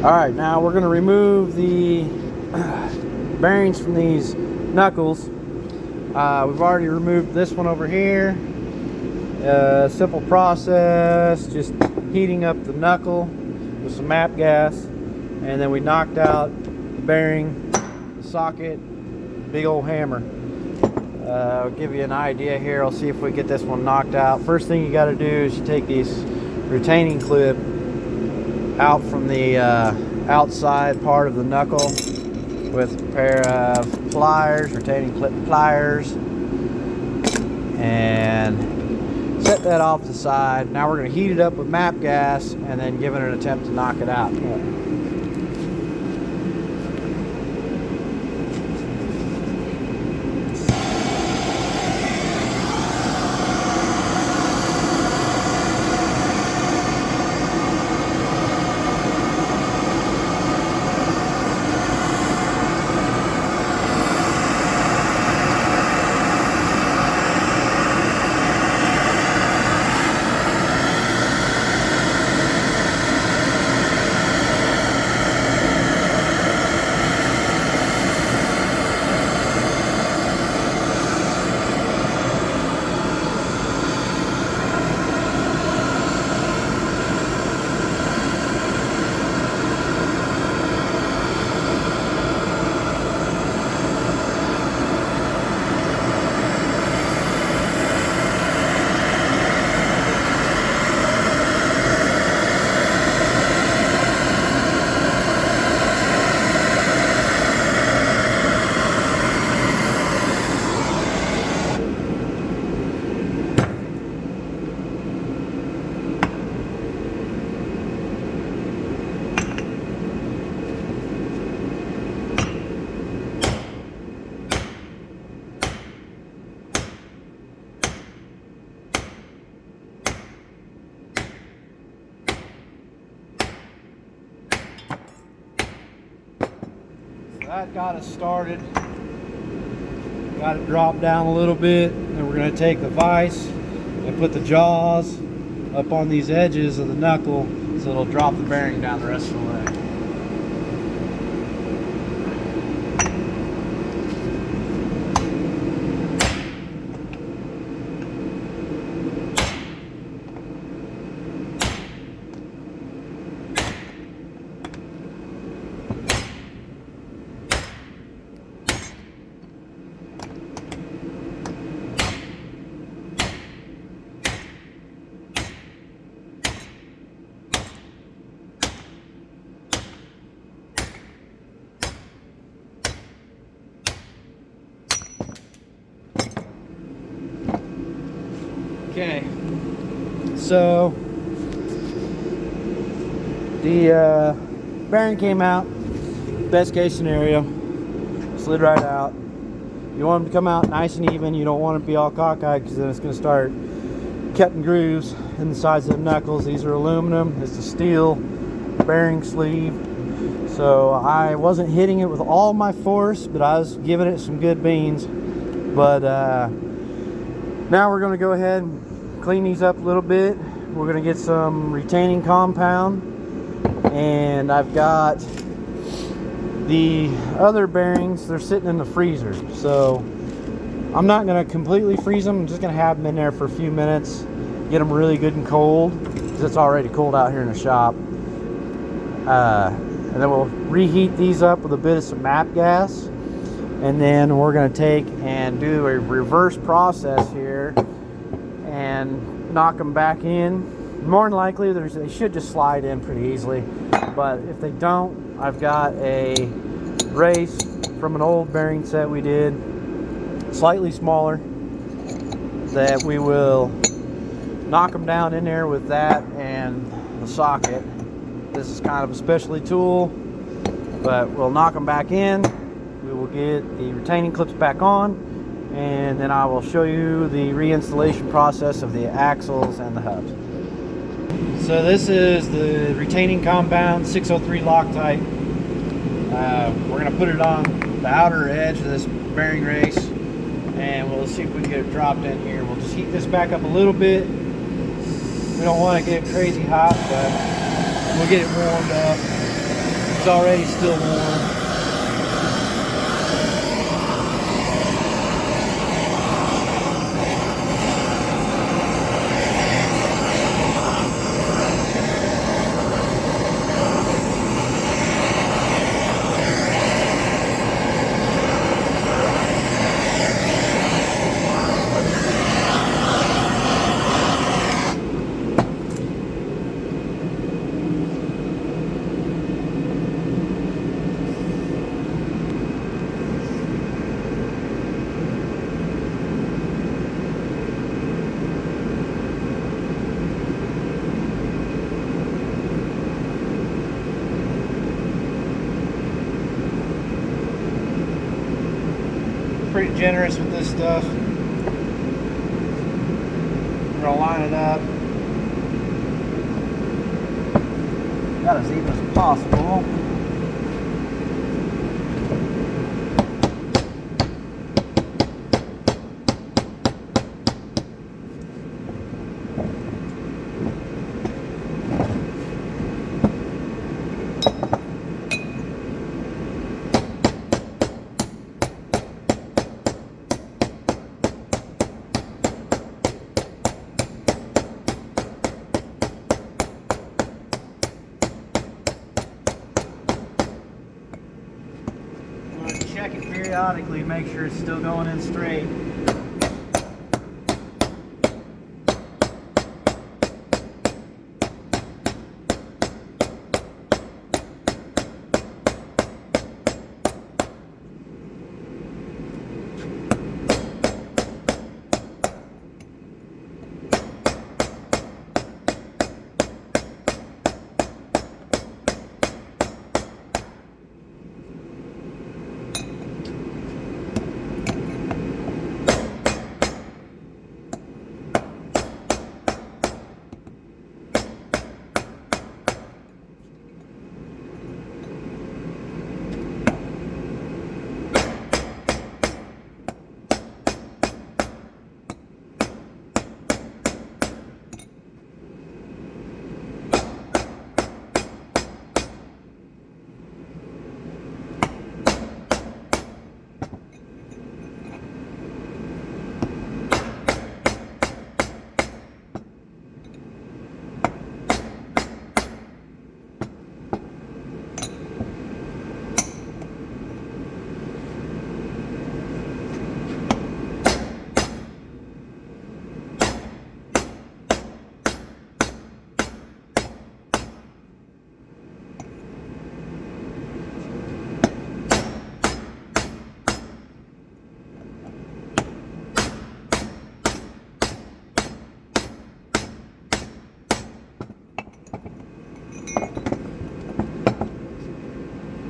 Alright, now we're going to remove the bearings from these knuckles. We've already removed this one over here. Simple process, just heating up the knuckle with some MAP gas, and then we knocked out the bearing, the socket, big old hammer. I'll give you an idea here. I'll see if we get this one knocked out. First thing you got to do is you take this retaining clip out from the outside part of the knuckle with a pair of pliers, retaining clip pliers, and set that off to the side. Now we're going to heat it up with MAP gas and then give it an attempt to knock it out. That got us started. Got it dropped down a little bit. Then we're going to take the vise and put the jaws up on these edges of the knuckle so it'll drop the bearing down the rest of the way. Okay, so the bearing came out, best case scenario, slid right out. You want them to come out nice and even. You don't want it to be all cockeyed because then it's going to start cutting grooves in the sides of the knuckles. These are aluminum, it's a steel bearing sleeve. So I wasn't hitting it with all my force, but I was giving it some good beans. But now we're going to go ahead and clean these up a little bit. We're going to get some retaining compound, and I've got the other bearings. They're sitting in the freezer, so I'm not going to completely freeze them. I'm just going to have them in there for a few minutes, get them really good and cold because it's already cold out here in the shop, and then we'll reheat these up with a bit of some MAP gas. And then we're going to take and do a reverse process here and knock them back in. More than likely, they should just slide in pretty easily. But if they don't, I've got a race from an old bearing set we did, slightly smaller, that we will knock them down in there with that and the socket. This is kind of a specialty tool, but we'll knock them back in. We'll get the retaining clips back on, and then I will show you the reinstallation process of the axles and the hubs. So this is the retaining compound 603 Loctite. We're going to put it on the outer edge of this bearing race, and we'll see if we can get it dropped in here. We'll just heat this back up a little bit. We don't want to get it crazy hot, but we'll get it warmed up. It's already still warm. Pretty generous with this stuff. We're gonna line it up about as even as possible. Check it periodically, make sure it's still going in straight.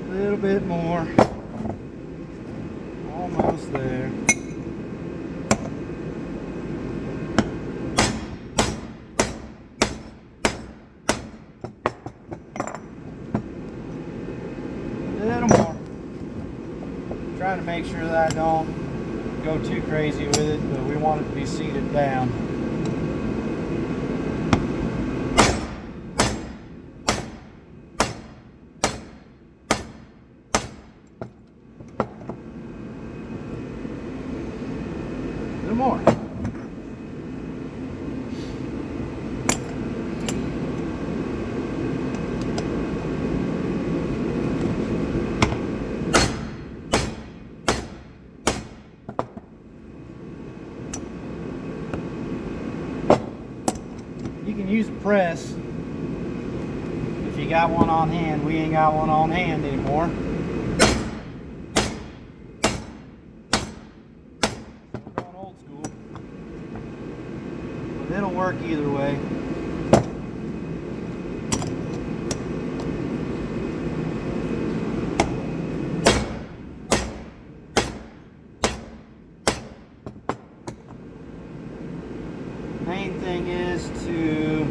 A little bit more. Almost there. A little more. Trying to make sure that I don't go too crazy with it, but we want it to be seated down. More. You can use a press if you got one on hand. We ain't got one on hand anymore. It'll work either way. Main thing is to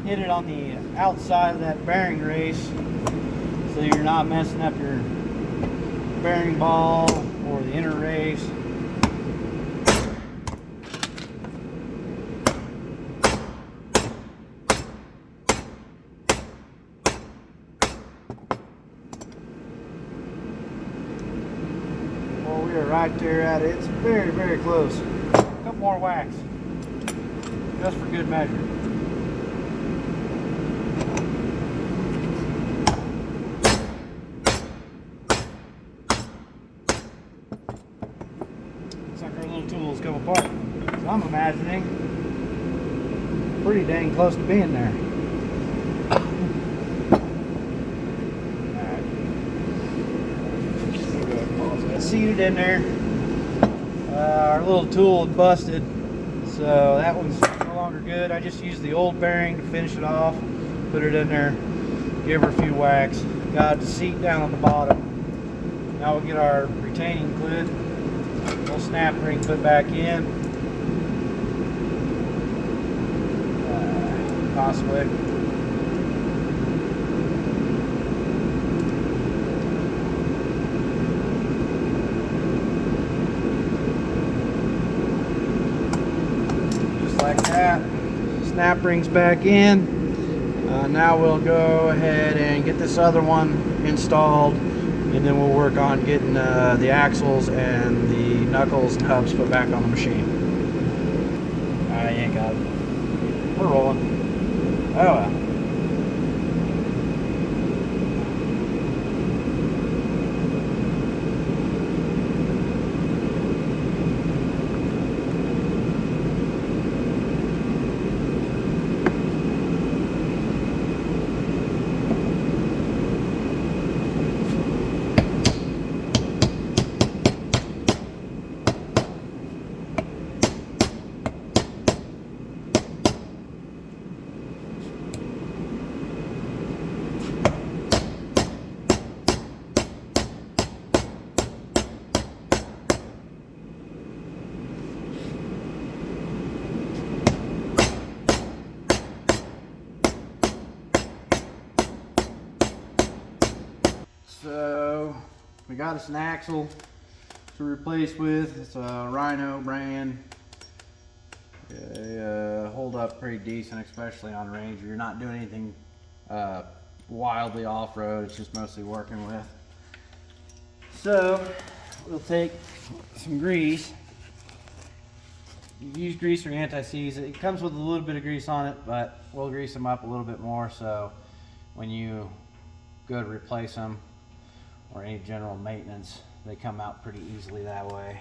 hit it on the outside of that bearing race so you're not messing up your bearing ball or the inner race. We are right there at it. It's very, very close. A couple more whacks, just for good measure. Looks like our little tools come apart. So I'm imagining pretty dang close to being there. Seated in there. Our little tool had busted, so that one's no longer good. I just used the old bearing to finish it off, put it in there, give her a few whacks, got the seat down on the bottom. Now we'll get our retaining clip, little snap ring put back in, possibly. Like that. Snap rings back in. Now we'll go ahead and get this other one installed, and then we'll work on getting the axles and the knuckles and hubs put back on the machine. Alright, you ain't got it. We're rolling. Oh well. So we got us an axle to replace with. It's a Rhino brand. They hold up pretty decent, especially on Ranger. You're not doing anything wildly off-road. It's just mostly working with. So we'll take some grease. You use grease or anti-seize. It comes with a little bit of grease on it, but we'll grease them up a little bit more so when you go to replace them or any general maintenance, they come out pretty easily that way.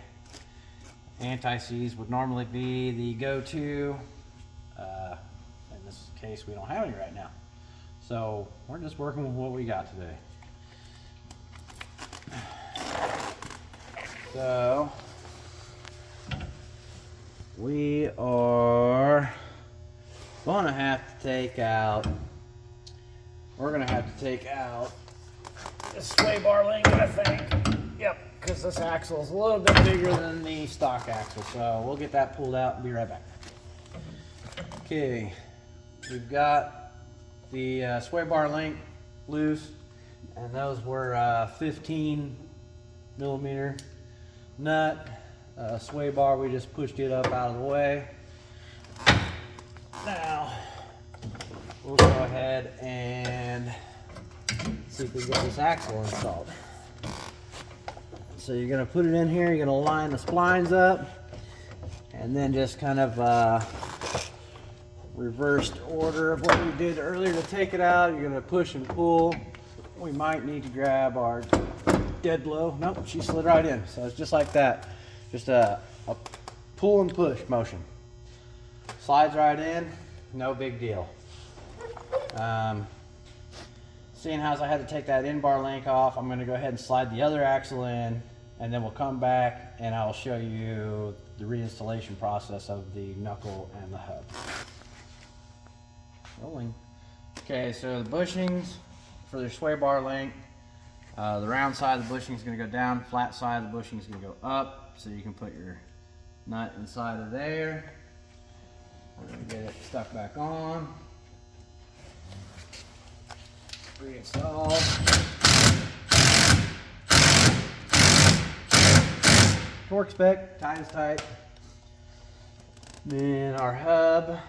Anti-seize would normally be the go-to. In this case, we don't have any right now. So we're just working with what we got today. So we are gonna have to take out, this sway bar link, I think. Yep, because this axle is a little bit bigger than the stock axle. So we'll get that pulled out and be right back. Okay, we've got the sway bar link loose, and those were 15 millimeter nut. Sway bar, we just pushed it up out of the way. Now, we'll go ahead and see if we can get this axle installed. So you're going to put it in here, you're going to line the splines up, and then just kind of reversed order of what we did earlier to take it out. You're going to push and pull. We might need to grab our dead blow. Nope, she slid right in. So it's just like that. Just a pull and push motion. Slides right in, no big deal. Seeing how I had to take that in-bar link off, I'm going to go ahead and slide the other axle in, and then we'll come back and I'll show you the reinstallation process of the knuckle and the hub. Rolling. Okay, so the bushings for the sway bar link, the round side of the bushing is going to go down, flat side of the bushing is going to go up, so you can put your nut inside of there. We're going to get it stuck back on. Reinstall. Torque spec, tight is tight. Then our hub,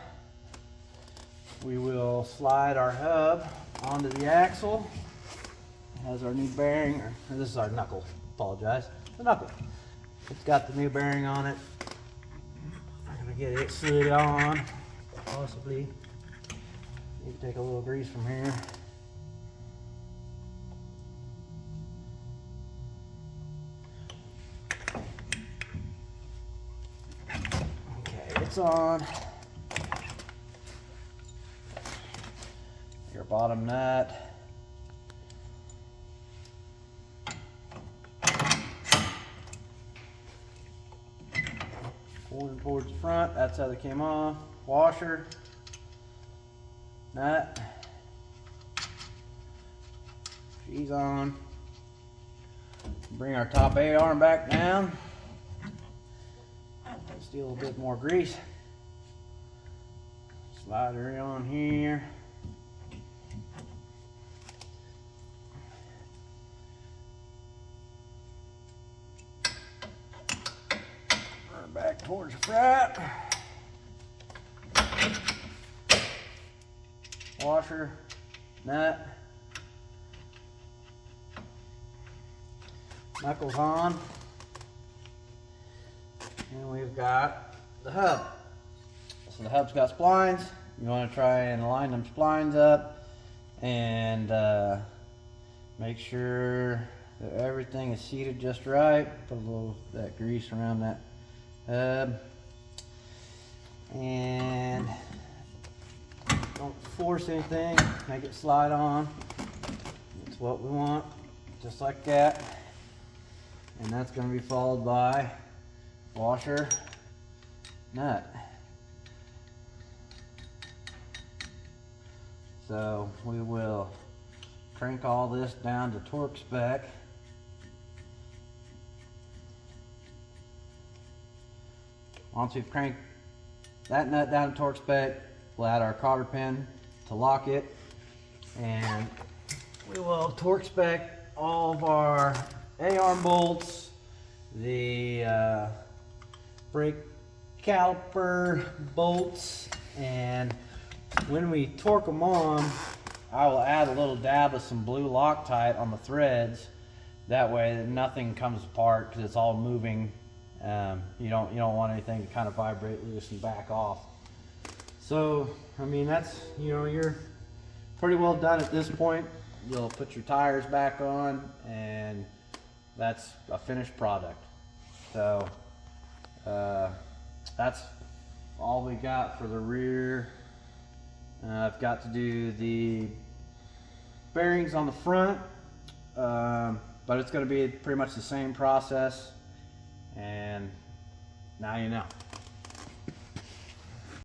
we will slide our hub onto the axle. It has our new bearing, or this is our knuckle, apologize, the knuckle. It's got the new bearing on it. I'm gonna get it slid on, possibly. Maybe take a little grease from here. Okay, it's on. Your bottom nut. Forward towards the front, that's how they came off. Washer, nut, she's on. Bring our top A-arm back down. Let's do a little bit more grease. Slide her on here. Back towards the front. Washer, nut, knuckles on, and we've got the hub. So the hub's got splines. You want to try and line them splines up and make sure that everything is seated just right. Put a little of that grease around that hub, and don't force anything, make it slide on. That's what we want, just like that. And that's going to be followed by washer, nut. So we will crank all this down to torque spec. Once we've cranked that nut down to torque spec, we'll add our cotter pin to lock it, and we will torque spec all of our A-arm bolts, the brake caliper bolts, and when we torque them on, I will add a little dab of some blue Loctite on the threads. That way that nothing comes apart because it's all moving. You don't want anything to kind of vibrate loose and back off. So I mean, that's, you're pretty well done at this point. You'll put your tires back on, and that's a finished product. So that's all we got for the rear. I've got to do the bearings on the front, but it's going to be pretty much the same process, and now you know.